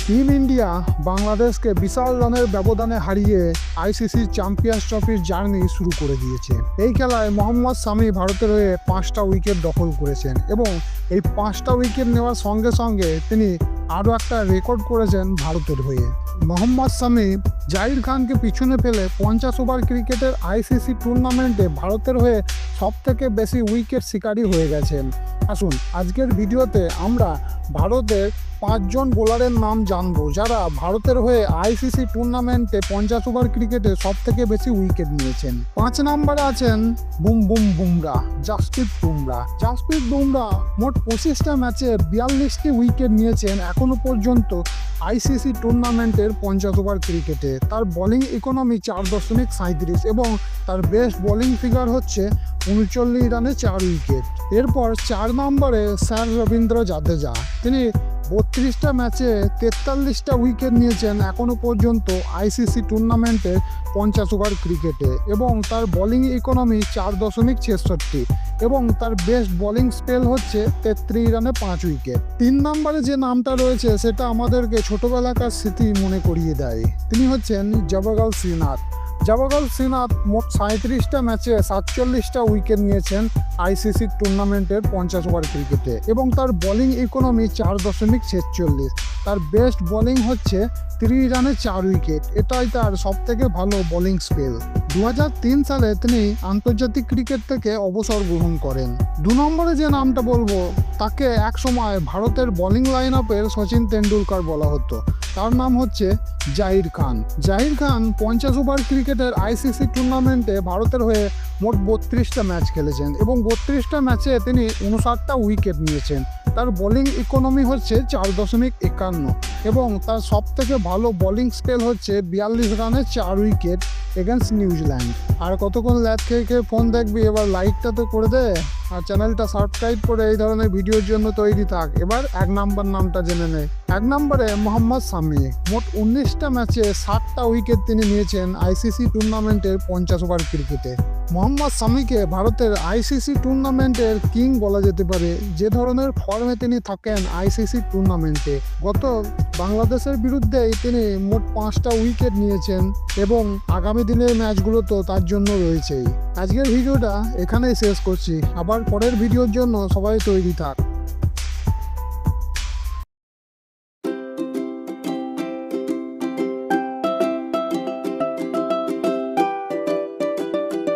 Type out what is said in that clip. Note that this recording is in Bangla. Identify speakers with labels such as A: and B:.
A: টিম ইন্ডিয়া বাংলাদেশকে বিশাল রানের ব্যবধানে হারিয়ে আইসিসি চ্যাম্পিয়ন্স ট্রফির জার্নি শুরু করে দিয়েছে। এই খেলায় মোহাম্মদ শামি ভারতের হয়ে 5টা উইকেট দখল করেছেন এবং এই 5টা উইকেট নেওয়ার সঙ্গে সঙ্গে তিনি আরও একটা রেকর্ড করেছেন ভারতের হয়ে। মোহাম্মদ শামি জাহির খানকে পিছনে ফেলে 50 ওভার ক্রিকেটের আইসিসি টুর্নামেন্টে ভারতের হয়ে সবথেকে বেশি উইকেট শিকারী হয়ে গেছেন। আসুন আজকের ভিডিওতে আমরা ভারতের 5 জন বোলারের নাম জানবো যারা ভারতের হয়ে আইসিসি টুর্নামেন্টে 50 ওভার ক্রিকেটে সবথেকে বেশি উইকেট নিয়েছেন। 5 নম্বরে আছেন বুমরাহ, জাসপ্রীত বুমরাহ মোট 25টা ম্যাচে 42টি উইকেট নিয়েছেন এখনো পর্যন্ত আইসিসি টুর্নামেন্টের 50 ওভার ক্রিকেটে। তার বোলিং ইকোনমি 4.37 এবং তার বেস্ট বোলিং ফিগার হচ্ছে 39 রানে 4 উইকেট। এরপর 4 নম্বরে স্যার রবীন্দ্র জাদেজা, তিনি 32টা ম্যাচে 43টা উইকেট নিয়েছেন এখনো পর্যন্ত আইসিসি টুর্নামেন্টে 50 ওভার ক্রিকেটে এবং তার বোলিং ইকোনমি 4.66 এবং তার বেস্ট বোলিং স্পেল হচ্ছে 33 রানে 5 উইকেট। 3 নম্বরে যে নামটা রয়েছে সেটা আমাদেরকে ছোটবেলাকার স্মৃতি মনে করিয়ে দেয়। তিনি হচ্ছেন জবগল শ্রীনাথ মোট 37টা ম্যাচে 47টা উইকেট নিয়েছেন আইসিসি টুর্নামেন্টের 50 ওভার ক্রিকেটে এবং তার বোলিং ইকোনমি 4.46। তার বেস্ট বোলিং হচ্ছে 3 রানে 4 উইকেট, এটাই তার সবথেকে ভালো বোলিং স্পেল। 2003 সালে তিনি আন্তর্জাতিক ক্রিকেট থেকে অবসর গ্রহণ করেন। 2 নম্বরে যে নামটা বলবো তাকে একসময় ভারতের বোলিং লাইন আপের সচিন তেন্ডুলকর বলা হতো। তার নাম হচ্ছে জাহির খান। 50 ওভার ক্রিকেটের আইসিসি টুর্নামেন্টে ভারতের হয়ে মোট 32টা ম্যাচ খেলেছেন এবং 32টা ম্যাচে তিনি 59টা উইকেট নিয়েছেন। তার বোলিং ইকোনমি হচ্ছে 4.51 এবং তার সবথেকে ভালো বোলিং স্পেল হচ্ছে 42 রানে 4 উইকেট এগেনস্ট নিউজিল্যান্ড। আর কতক্ষণ ল্যাদ খেয়ে ফোন দেখবি, এবার লাইকটা তো করে দে আর চ্যানেলটা সাবস্ক্রাইব করে এই ধরনের ভিডিওর জন্য তৈরি থাক। এবার 1 নম্বর নামটা জেনে নেয়। 1 নম্বরে মোহাম্মদ শামি, মোট 19টা ম্যাচে 60টা উইকেট তিনি নিয়েছেন আইসিসি টুর্নামেন্টের 50 ওভার ক্রিকেটে। মোহাম্মদ শামিকে ভারতের আইসিসি টুর্নামেন্টের কিং বলা যেতে পারে। যে ধরনের ফর্মে তিনি থাকেন আইসিসি টুর্নামেন্টে, গত বাংলাদেশের বিরুদ্ধেই তিনি মোট 5টা উইকেট নিয়েছেন এবং আগামী দিনের ম্যাচগুলো তো তার জন্য রয়েছেই। আজকের ভিডিওটা এখানেই শেষ করছি, আবার পরের ভিডিওর জন্য সবাই তৈরি থাক।